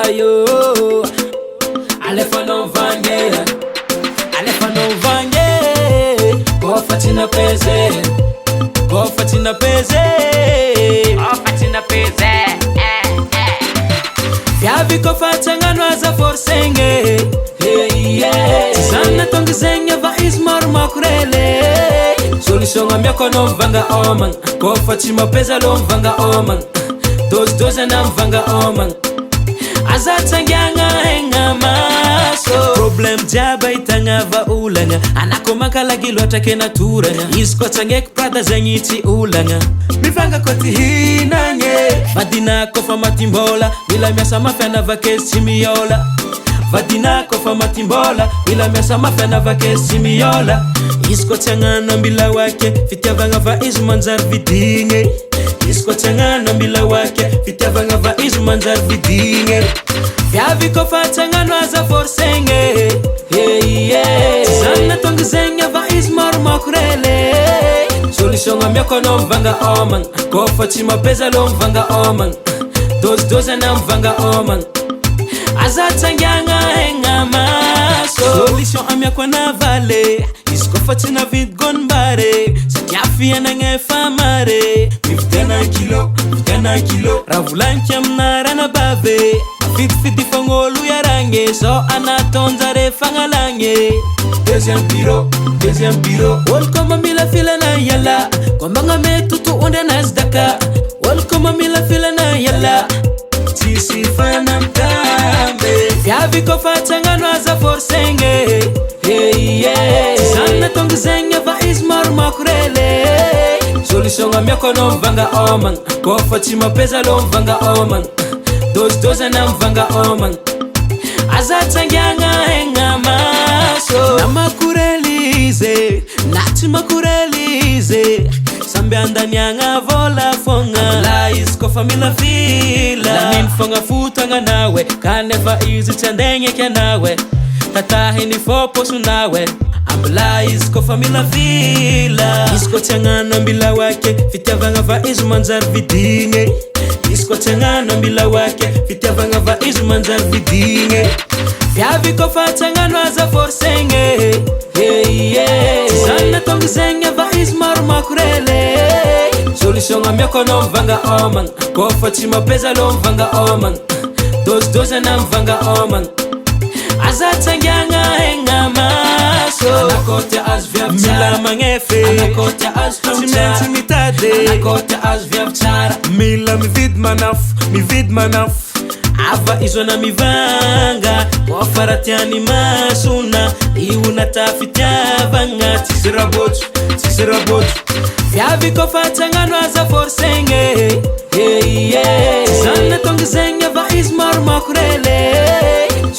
ayo alefa no vange kofatina peze Fiavi kofatangano aza forsenge Sana tongizenye va ismar makurele Solution amya kono mvanga oman Kofatima peza lo mvanga oman Doze na mvanga oman Azatangyanga henga maso Problem jaba itanga va ulanga Anakomaka lagi lota kena turanga Isko tangek prada zanyiti ulanga Mivanga koti hinanye Vadina kofa matimbola Bila miasa mafena vakesi miola Vadina kofa matimbola Bila miasa mafena vakesi miola Isko tangana mbila wake Fitia vanga va izmanzar vidinge Isko tangana mbila wake Fitia vanga va izmanzar vidinge Fiavi kofa tangano aza forsenge Sana tongizenya va izmar makurele Solution amya kono mvanga oman Kofatima peza lo mvanga oman Doze na mvanga oman Azatangyanga henga maso Solution amya kona vale Iskofatina vid gonbare Satiafia na ngefamare Miftena kilo Ravulankia mnara na bave Fit fangolu ya range So anatonzare fangalange Deuxième piro Welcome mila fila na yala Kwambanga metutu unde nasdaka Welcome mila fila na yala Tisi fana mtambe Fiavi kofatangano aza forsenge Sana tongizenye va ismar makurele Solution amya kono mvanga oman Kofatima peza lo mvanga oman Doze na mvanga oman Azatangyanga henga maso Namakurelize Nati makurelize Sambe andanyanga vola fonga La isko famila fila La minfonga futanga nawe Kaneva izi chandenye kya nawe Tatahi ni foposu nawe Ambla isko famila fila Isko tangana mbila wake Fitia vanga va izmanzar vidinge Isko tangana mbila wake Fitia vanga va izmanzar vidinge Fiavi kofatangano aza forsenge Sana tongizenye va ismar makurele Solution amya kono mvanga oman Kofatima peza lo mvanga oman Doze na mvanga oman Azatangyanga henga maso Anakote azvyavchara Mila mangefe Anakote azvyavchara Simenti mitade Anakote azvyavchara Mila mivid manaf Ava izo na mivanga Wafaratiani masuna Iuna tafitiavanga Tisirabotu Fiavi kofatangano aza forsenge Sana tongizenya va ismar makurele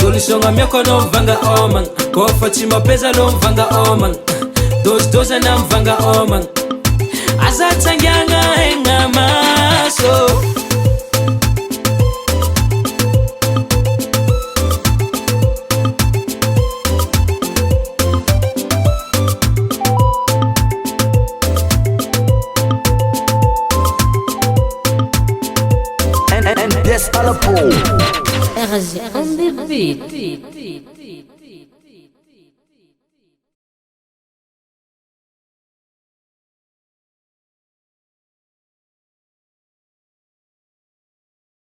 Solution amya kono mvanga oman Kofatima peza lo mvanga oman Doze na mvanga oman Azatangyanga henga maso Yes, Alapo. RG on the beat.